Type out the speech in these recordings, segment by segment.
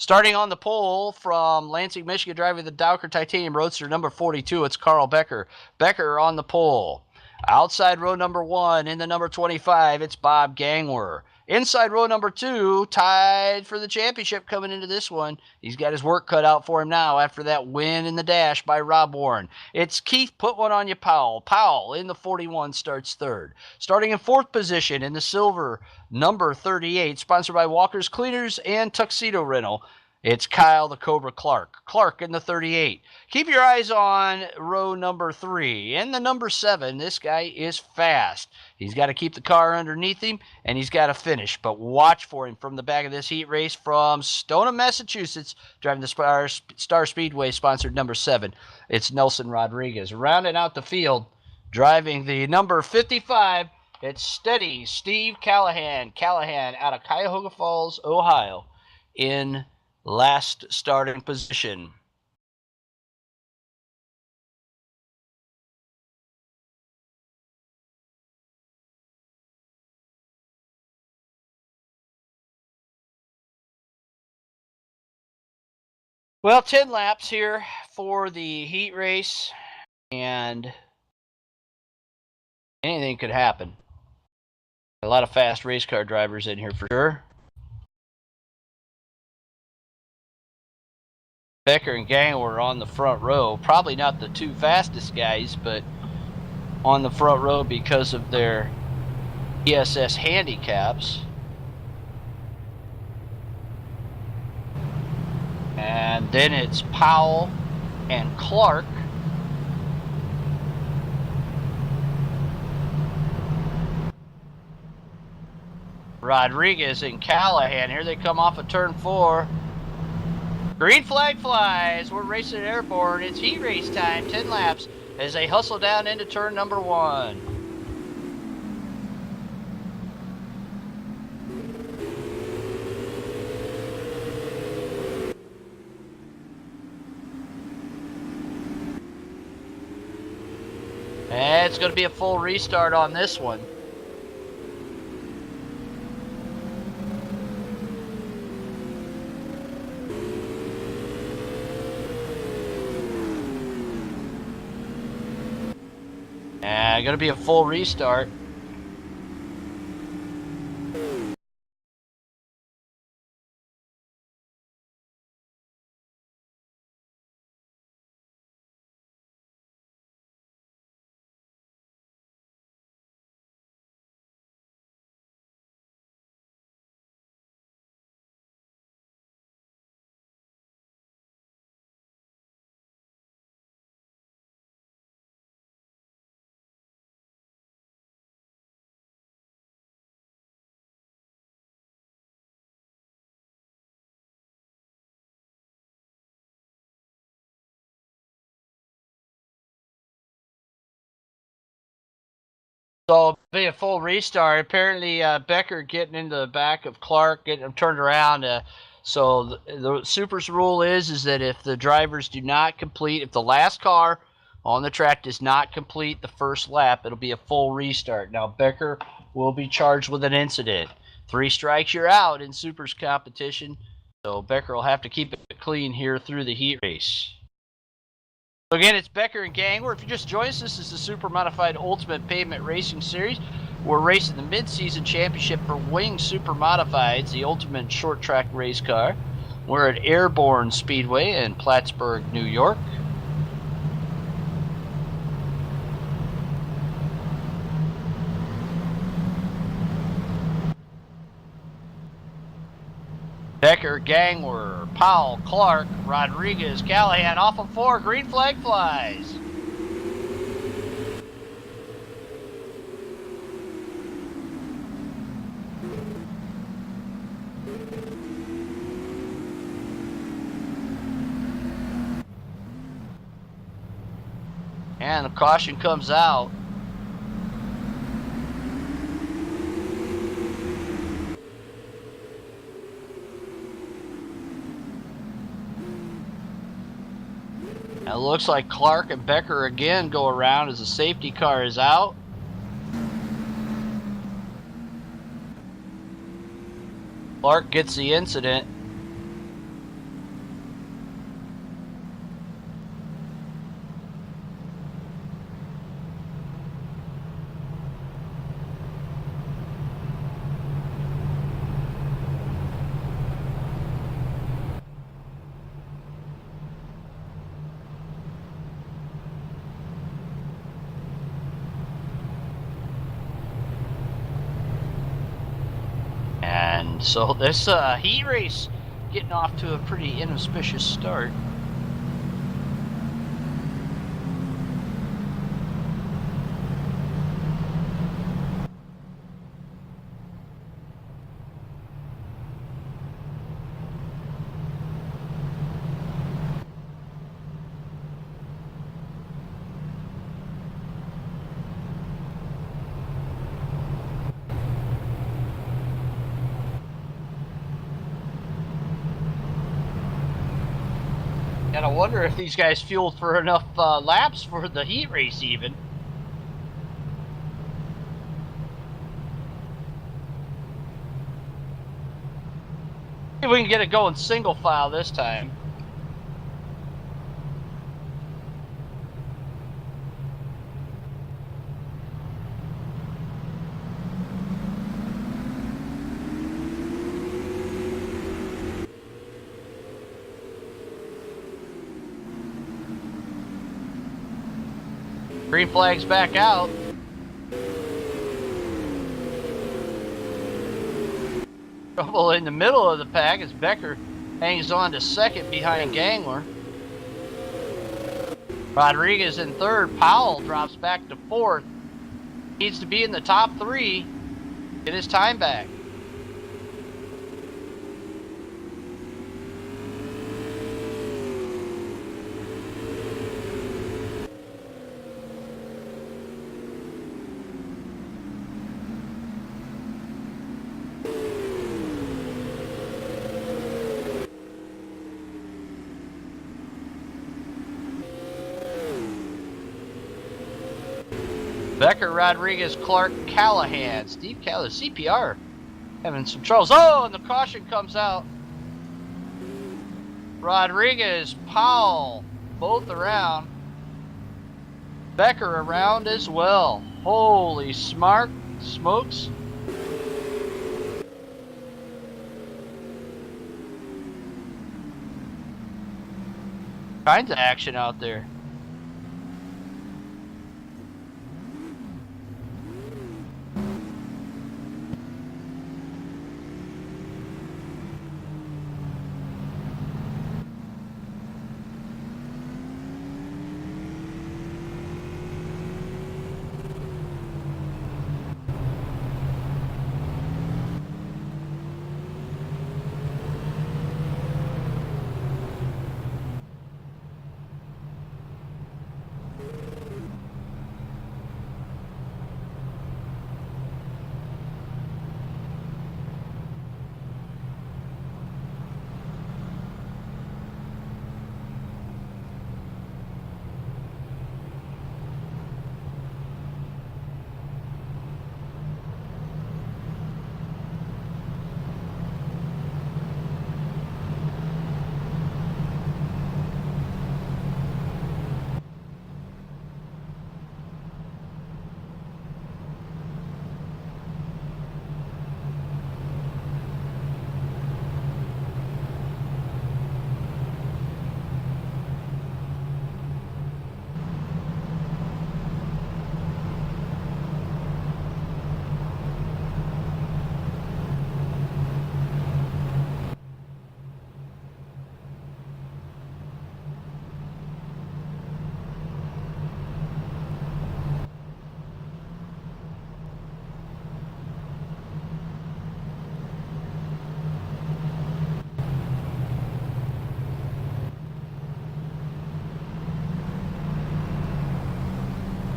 Starting on the pole from Lansing, Michigan, driving the Dowker Titanium Roadster number 42, it's Carl Becker. Becker on the pole. Outside row number 1 in the number 25, it's Bob Gangwer. Inside row number 2, tied for the championship coming into this one. He's got his work cut out for him now after that win in the dash by Rob Warren. It's Keith Put One On You Powell. Powell in the 41 starts third. Starting in fourth position in the silver number 38, sponsored by Walker's Cleaners and Tuxedo Rental, it's Kyle the Cobra Clark. Clark in the 38. Keep your eyes on row number 3. In the number 7, this guy is fast. He's got to keep the car underneath him, and he's got to finish. But watch for him from the back of this heat race from Stoneham, Massachusetts, driving the Star Speedway, sponsored number 7. It's Nelson Rodriguez. Rounding out the field, driving the number 55, it's Steady Steve Callahan. Callahan out of Cuyahoga Falls, Ohio, in last starting position. Well, 10 laps here for the heat race, and anything could happen. A lot of fast race car drivers in here for sure. Becker and Gangwer on the front row. Probably not the two fastest guys, but on the front row because of their ESS handicaps. And then it's Powell and Clark. Rodriguez and Callahan. Here they come off of turn 4. Green flag flies. We're racing airborne. It's heat race time. 10 laps as they hustle down into turn number 1. And it's going to be a full restart on this one. Going to be a full restart. So it'll be a full restart. Apparently, Becker getting into the back of Clark, getting him turned around. So the SUPRS rule is that if the drivers do not complete, if the last car on the track does not complete the first lap, it'll be a full restart. Now, Becker will be charged with an incident. 3 strikes, you're out in SUPRS competition. So Becker will have to keep it clean here through the heat race. So again, it's Becker and Gangwer. If you just joined us, this is the Supermodified Ultimate Pavement Racing Series. We're racing the mid-season championship for Wing Supermodifieds, the ultimate short track race car. We're at Airborne Speedway in Plattsburgh, New York. Becker, Gangwer, Powell, Clark, Rodriguez, Callahan off of 4. Green flag flies. And the caution comes out. It looks like Clark and Becker again go around as the safety car is out. Clark gets the incident. So this heat race getting off to a pretty inauspicious start. And I wonder if these guys fueled for enough laps for the heat race even. See if we can get it going single file this time. Green flag's back out. Trouble in the middle of the pack as Becker hangs on to second behind Gangler. Rodriguez in third. Powell drops back to fourth. Needs to be in the top three. Get his time back. Becker, Rodriguez, Clark, Callahan. Steve Callahan, CPR, having some troubles. Oh, and the caution comes out. Rodriguez, Powell, both around. Becker around as well. Holy smokes. Kinds of action out there.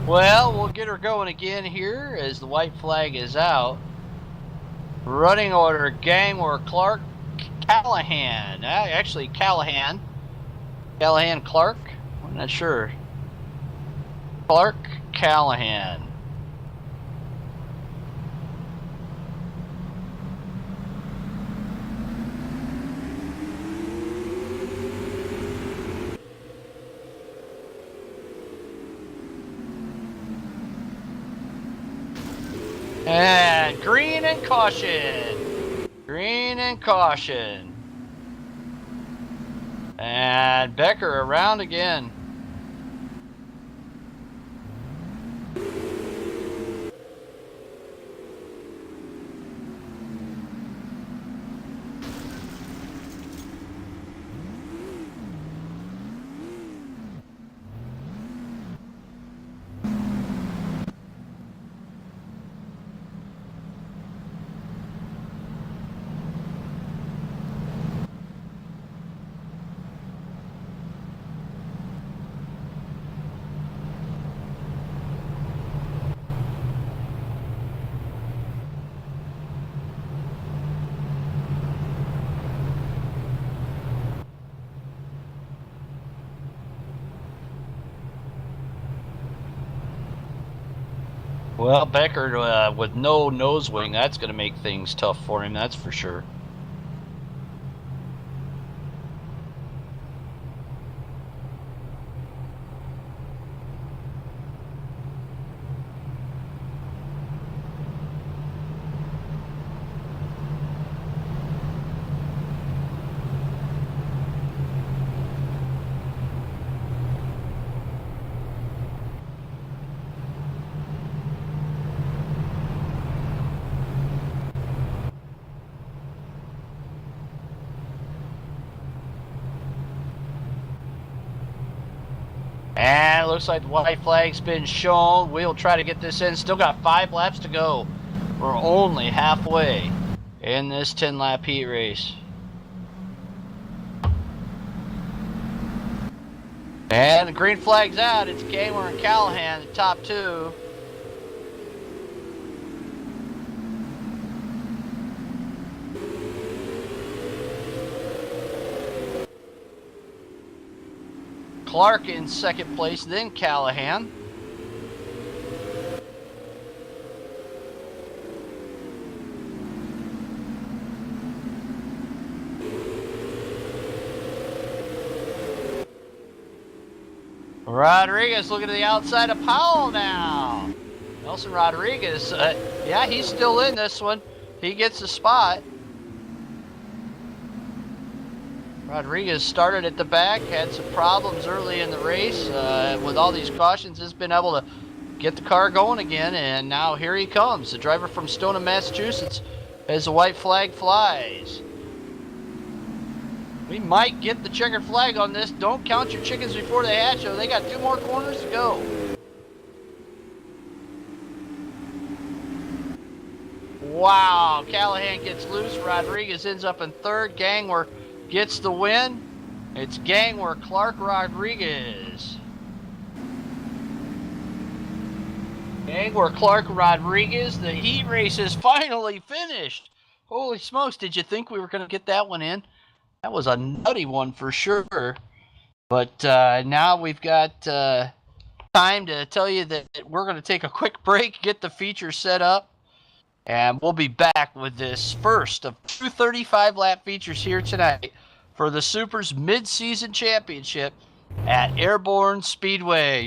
Well, we'll get her going again here as the white flag is out. Running order, Gangler, Clark, Callahan. Actually, Callahan, Clark. I'm not sure. Clark, Callahan. And green and caution. Green and caution. And Becker around again. Well, Becker with no nose wing, that's going to make things tough for him, that's for sure. And it looks like the white flag's been shown. We'll try to get this in. Still got 5 laps to go. We're only halfway in this 10-lap heat race. And the green flag's out. It's Gamer and Callahan, the top 2. Clark in second place, then Callahan. Rodriguez looking to the outside of Powell now. Nelson Rodriguez, yeah, he's still in this one. He gets the spot. Rodriguez started at the back, had some problems early in the race. With all these cautions, has been able to get the car going again, and now here he comes, the driver from Stoneham, Massachusetts, as the white flag flies. We might get the checkered flag on this. Don't count your chickens before they hatch, though. They got 2 more corners to go. Wow, Callahan gets loose. Rodriguez ends up in 3rd. Gangwer gets the win. It's Gangwer, Clark, Rodriguez. Gangwer, Clark, Rodriguez. The heat race is finally finished. Holy smokes, did you think we were going to get that one in? That was a nutty one for sure. But now we've got time to tell you that we're going to take a quick break, get the feature set up, and we'll be back with this first of 2 35-lap features here tonight for the SUPRS Mid-Season Championship at Airborne Speedway.